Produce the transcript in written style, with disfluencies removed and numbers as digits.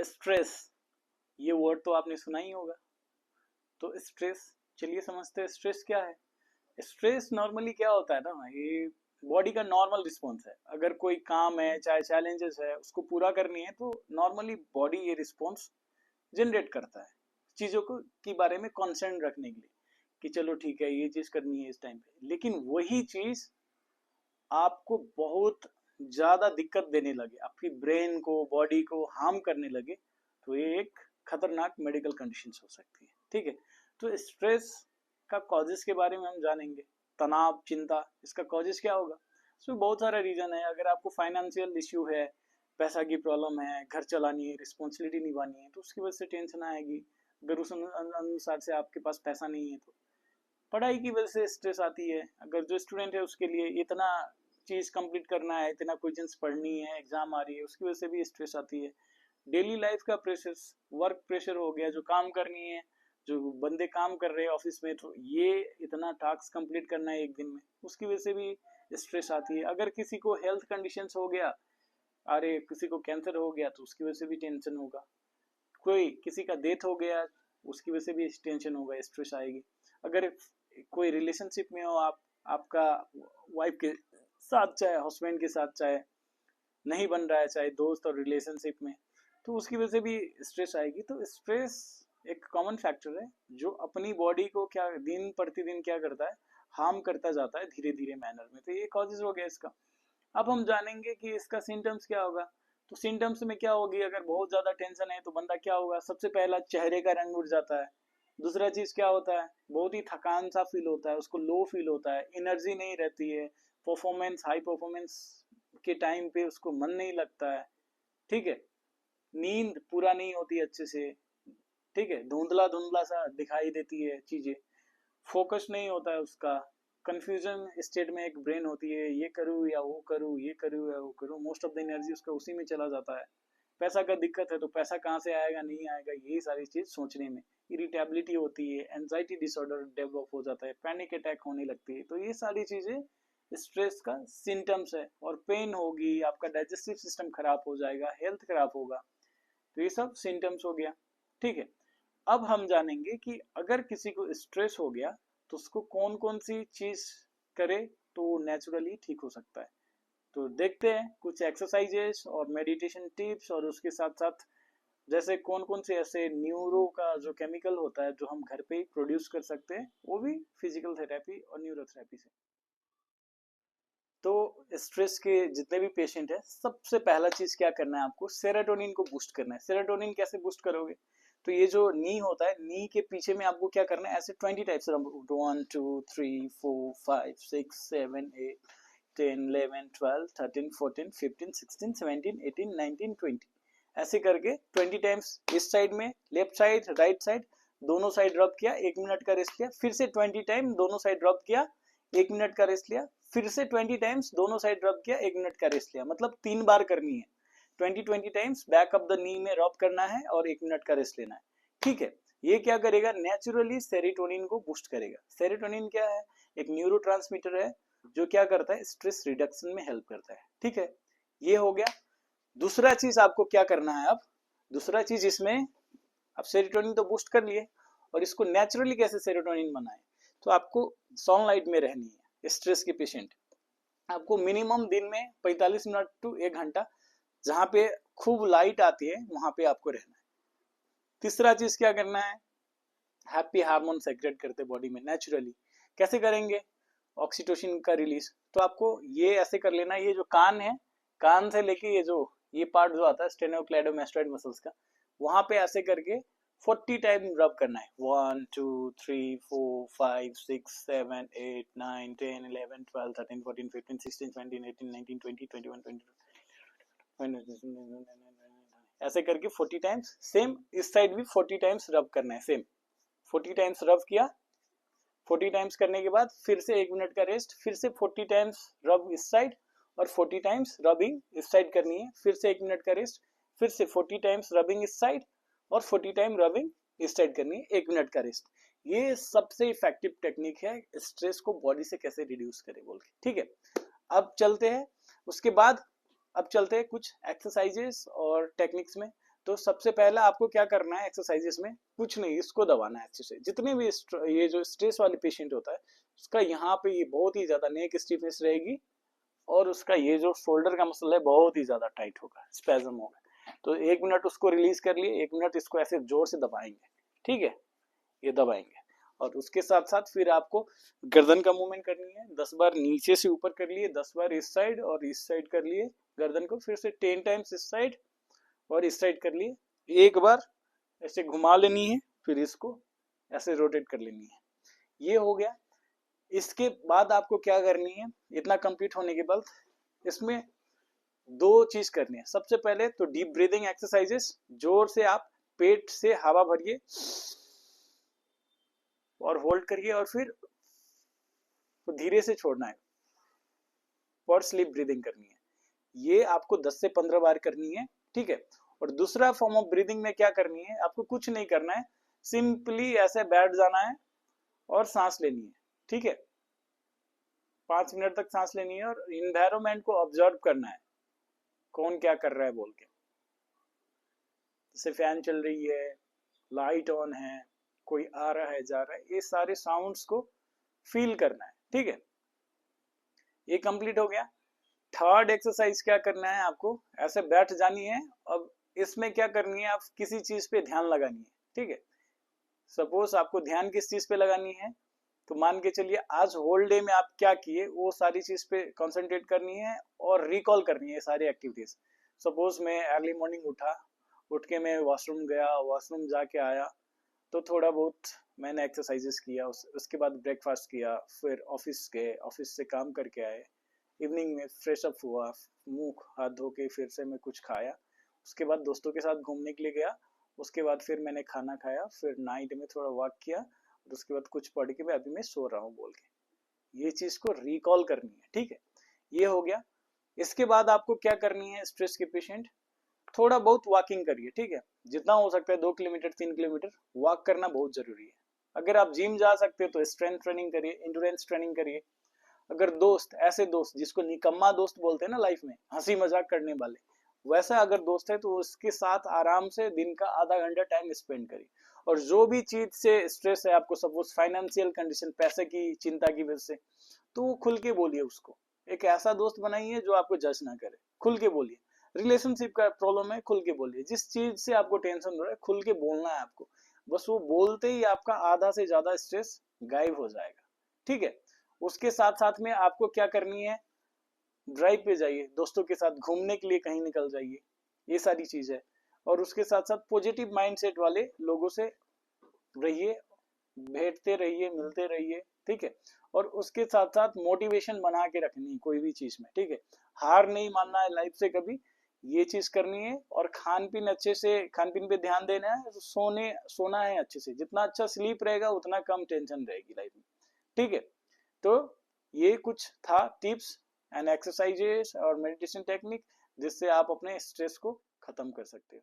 Stress, ये word तो आपने सुना ही होगा। तो स्ट्रेस, चलिए समझते हैं स्ट्रेस क्या है। स्ट्रेस नॉर्मली क्या होता है ना, ये बॉडी का नॉर्मल रिस्पॉन्स है। अगर कोई काम है, चाहे चैलेंजेस है, उसको पूरा करनी है, तो नॉर्मली बॉडी ये रिस्पॉन्स जनरेट करता है चीज़ों को के बारे में कॉन्सर्न रखने के लिए, कि चलो ठीक है ये चीज़ करनी है इस टाइम पे। लेकिन वही चीज़ आपको बहुत ज़्यादा दिक्कत देने लगे, आपकी ब्रेन को, बॉडी को हार्म करने लगे, तो ये एक खतरनाक मेडिकल कंडीशन हो सकती है। ठीक है, तो स्ट्रेस का कॉजेस के बारे में हम जानेंगे। तनाव, चिंता, इसका कॉजेस क्या होगा। इसमें बहुत सारे रीजन है। अगर आपको फाइनेंशियल इश्यू है, पैसा की प्रॉब्लम है, घर चलानी है, रिस्पॉन्सिबिलिटी निभानी है, तो उसकी वजह से टेंशन आएगी। अगर उस अनुसार से आपके पास पैसा नहीं है, तो पढ़ाई की वजह से स्ट्रेस आती है। अगर जो स्टूडेंट है उसके लिए इतना चीज कंप्लीट करना है, इतना क्वेश्चंस पढ़नी है, एग्जाम आ रही है, उसकी वजह से भी स्ट्रेस आती है। डेली लाइफ का प्रेशर, वर्क प्रेशर हो गया, जो काम करनी है, जो बंदे काम कर रहे हैं ऑफिस में, तो ये इतना टास्क कंप्लीट करना है एक दिन में, उसकी वजह से भी स्ट्रेस आती है। अगर किसी को हेल्थ कंडीशंस हो गया, अरे किसी को कैंसर हो गया, तो उसकी वजह से भी टेंशन होगा। कोई किसी का डेथ हो गया, उसकी वजह से भी टेंशन होगा, स्ट्रेस आएगी। अगर कोई रिलेशनशिप में हो, आपका वाइफ के साथ, चाहे हस्बैंड के साथ, चाहे नहीं बन रहा है, चाहे दोस्त और रिलेशनशिप में, तो उसकी वजह से भी स्ट्रेस आएगी। तो स्ट्रेस एक कॉमन फैक्टर है जो अपनी बॉडी को क्या दिन प्रतिदिन क्या करता है, हार्म करता जाता है धीरे धीरे मैनर में। तो ये कॉजेज हो गया इसका। अब हम जानेंगे कि इसका सिम्टम्स क्या होगा। तो सिम्टम्स में क्या होगी, अगर बहुत ज्यादा टेंशन है तो बंदा क्या होगा, सबसे पहला चेहरे का रंग उड़ जाता है। दूसरा चीज क्या होता है, बहुत ही थकान सा फील होता है, उसको लो फील होता है, एनर्जी नहीं रहती है, परफॉर्मेंस, हाई परफॉर्मेंस के टाइम पे उसको मन नहीं लगता है। ठीक है, नींद पूरा नहीं होती अच्छे से। ठीक है, धुंधला धुंधला सा दिखाई देती है चीजें, फोकस नहीं होता है उसका, कंफ्यूजन स्टेट में एक ब्रेन होती है, ये करूँ या वो करूँ, ये करूँ या वो करूँ, मोस्ट ऑफ द एनर्जी उसका उसी में चला जाता है। पैसा का दिक्कत है तो पैसा कहाँ से आएगा, नहीं आएगा, यही सारी चीज सोचने में। इरिटेबिलिटी होती है, एंजाइटी डिसऑर्डर डेवलप हो जाता है, पैनिक अटैक होने लगती है। तो ये सारी चीजें स्ट्रेस का सिम्टम्स है। और पेन होगी, आपका डाइजेस्टिव सिस्टम खराब हो जाएगा, हेल्थ खराब होगा। तो ये सब सिम्टम्स हो गया। ठीक है, अब हम जानेंगे कि अगर किसी को स्ट्रेस हो गया तो उसको कौन कौन सी चीज करे तो वो नेचुरली ठीक हो सकता है। तो देखते हैं कुछ एक्सरसाइजेस और मेडिटेशन टिप्स, और उसके साथ साथ जैसे कौन कौन से ऐसे न्यूरो का जो केमिकल होता है जो हम घर पे ही प्रोड्यूस कर सकते हैं, वो भी फिजिकल थेरेपी और न्यूरोथेरेपी से। तो स्ट्रेस के जितने भी पेशेंट है, सबसे पहला चीज क्या करना है, आपको सेरोटोनिन को बूस्ट करना है। सेरोटोनिन कैसे बूस्ट करोगे, तो ये जो नी होता है, नी के पीछे में आपको क्या करना है, ऐसे 20 टाइप्स, 1 2 3 4 5 6 7 8 10 11 12 13 14 15 16 17 18 19 20, ऐसे करके 20 टाइम्स इस साइड में, लेफ्ट साइड, राइट साइड, दोनों साइड रब किया, 1 मिनट का रेस्ट लिया, फिर से 20 टाइम दोनों साइड रब किया, 1 मिनट का रेस्ट लिया, फिर से 20 टाइम्स दोनों साइड रब किया, 1 मिनट का रेस्ट लिया। मतलब 3 बार करनी है। 20 times back of the knee में रब करना है और 1 मिनट का रेस्ट लेना है। ठीक है, ये क्या करेगा, नेचुरली सेरोटोनिन को बूस्ट करेगा। सेरोटोनिन क्या है, एक न्यूरोट्रांसमीटर है जो क्या करता है, स्ट्रेस रिडक्शन में हेल्प करता है। ठीक है, ये हो गया। दूसरा चीज आपको क्या करना है, अब दूसरा चीज इसमें, अब सेरोटोनिन तो बूस्ट कर लिए, और इसको नेचुरली कैसे सेरोटोनिन बनाए, तो आपको सनलाइट में रहनी है। स्ट्रेस के पेशेंट, आपको मिनिमम दिन में 45 मिनट टू 1 घंटा जहां पे खूब लाइट आती है वहां पे आपको रहना है। तीसरा चीज क्या करना है, हैप्पी हार्मोन सेक्रेट करते बॉडी में नेचुरली। कैसे करेंगे, ऑक्सीटोसिन का रिलीज। तो आपको ये ऐसे कर लेना, ये जो कान है, कान से लेके ये पार्ट जो आता है स्टेनोक्लेडोमास्टोइड मसल्स का, वहां पे ऐसे करके 40 टाइम रब करना है। 1 2 3 4 5 6 7 8 9 10 11 12 13 14 15 16 17 18 19 20 21 22 ऐसे करके 40 टाइम्स। सेम इस साइड भी 40 टाइम्स रब करना है। सेम 40 टाइम्स रब किया, 40 टाइम्स करने के बाद फिर से 1 मिनट का रेस्ट, फिर से 40 टाइम्स रब इस साइड और 40 टाइम्स रबिंग इस साइड करनी है, फिर से 1 मिनट का रेस्ट, फिर से 40 टाइम्स रबिंग इस साइड और 40 टाइम रबिंग इस साइड करनी है, 1 मिनट का रेस्ट। ये सबसे इफेक्टिव टेक्निक है स्ट्रेस को बॉडी से कैसे रिड्यूस करे बोल के। ठीक है, अब चलते हैं उसके बाद, अब चलते हैं कुछ एक्सरसाइजेस और टेक्निक्स में। तो सबसे पहला आपको क्या करना है एक्सरसाइजेस में, कुछ नहीं, इसको दबाना है अच्छे से। जितने भी ये जो स्ट्रेस वाले पेशेंट होता है उसका यहाँ पे ये बहुत ही ज्यादा नेक स्टिफनेस रहेगी और उसका ये जो शोल्डर का मसल है बहुत ही ज्यादा टाइट होगा, स्पैज्म होगा। तो 1 मिनट उसको रिलीज कर लिए, 1 मिनट इसको ऐसे जोर से दबाएंगे, ठीक है, ये दबाएंगे। और उसके साथ साथ फिर आपको गर्दन का मूवमेंट करनी है, 10 बार नीचे से ऊपर कर लिए, 10 बार इस साइड और इस साइड कर लिए गर्दन को, फिर से 10 टाइम्स इस साइड और इस साइड कर लिए, एक बार ऐसे घुमा लेनी है, फिर इसको ऐसे रोटेट कर लेनी है। ये हो गया। इसके बाद आपको क्या करनी है, इतना कंप्लीट होने के बाद इसमें 2 चीज करनी है। सबसे पहले तो डीप ब्रीदिंग एक्सरसाइजेस, जोर से आप पेट से हवा भरिए और होल्ड करिए और फिर तो धीरे से छोड़ना है और स्लीप ब्रीदिंग करनी है। ये आपको 10 से 15 बार करनी है, ठीक है। और दूसरा फॉर्म ऑफ ब्रीदिंग में क्या करनी है, आपको कुछ नहीं करना है, सिंपली ऐसे बैठ जाना है और सांस लेनी है, ठीक है। 5 मिनट तक सांस लेनी है और इन्वायरमेंट को ऑब्जर्व करना है, कौन क्या कर रहा है बोल के। जैसे फैन चल रही है, लाइट ऑन है, कोई आ रहा है जा रहा है, ये सारे साउंड्स को फील करना है, ठीक है। ये कंप्लीट हो गया। थर्ड एक्सरसाइज क्या करना है, आपको ऐसे बैठ जानी है। अब इसमें क्या करनी है, आप किसी चीज पे ध्यान लगानी है, ठीक है। सपोज आपको ध्यान किस चीज पे लगानी है, तो मान के चलिए आज होल डे में आप क्या किए वो सारी चीज पे कंसंट्रेट करनी है और रिकॉल करनी है सारी एक्टिविटीज। सपोज मैं अर्ली मॉर्निंग उठा, उठ के मैं वॉशरूम गया, वॉशरूम जाके आया तो थोड़ा बहुत मैंने एक्सरसाइजेस किया, उसके बाद ब्रेकफास्ट किया, फिर ऑफिस गए, ऑफिस से काम करके आए, इवनिंग में फ्रेश अप हुआ, मुंह हाथ धो के फिर से मैं कुछ खाया, उसके बाद दोस्तों के साथ घूमने के लिए गया, उसके बाद फिर मैंने खाना खाया, फिर नाइट में थोड़ा वॉक किया और उसके बाद कुछ पढ़ के अभी मैं सो रहा हूँ बोल के, ये चीज को रिकॉल करनी है, ठीक है। ये हो गया। इसके बाद आपको क्या करनी है, स्ट्रेस के पेशेंट थोड़ा बहुत वॉकिंग करिए, ठीक है। जितना हो सकता है 2 किलोमीटर 3 किलोमीटर वॉक करना बहुत जरूरी है। अगर आप जिम जा सकते हो तो स्ट्रेंथ ट्रेनिंग करिए, इंड्योरेंस ट्रेनिंग करिए। अगर दोस्त, ऐसे दोस्त जिसको निकम्मा दोस्त बोलते हैं ना लाइफ में, हंसी मजाक करने वाले, वैसा अगर दोस्त है तो उसके साथ आराम से दिन का आधा घंटा टाइम स्पेंड करिए। और जो भी चीज से स्ट्रेस है आपको, सपोज फाइनेंशियल कंडीशन, पैसे की चिंता की वजह से, तो वो खुल के बोलिए उसको। एक ऐसा दोस्त बनाइए जो आपको जज ना करे, खुल के बोलिए। रिलेशनशिप का प्रॉब्लम है, खुल के बोलिए। जिस चीज से आपको टेंशन हो रहा है खुल के बोलना है आपको, बस वो बोलते ही आपका आधा से ज्यादा स्ट्रेस गायब हो जाएगा, ठीक है। उसके साथ साथ में आपको क्या करनी है, ड्राइव पे जाइए, दोस्तों के साथ घूमने के लिए कहीं निकल जाइए, ये सारी चीज है। और उसके साथ साथ पॉजिटिव माइंडसेट वाले लोगों से रहिए, भेंटते रहिए, मिलते रहिए, ठीक है। और उसके साथ साथ मोटिवेशन बना के रखनी है कोई भी चीज में, ठीक है। हार नहीं मानना है लाइफ से कभी, ये चीज करनी है। और खान पीन अच्छे से, खान पीन पे ध्यान देना है, सोना है अच्छे से, जितना अच्छा स्लीप रहेगा उतना कम टेंशन रहेगी लाइफ में, ठीक है। तो ये कुछ था टिप्स एंड एक्सरसाइजेस और मेडिटेशन टेक्निक जिससे आप अपने स्ट्रेस को खत्म कर सकते हो।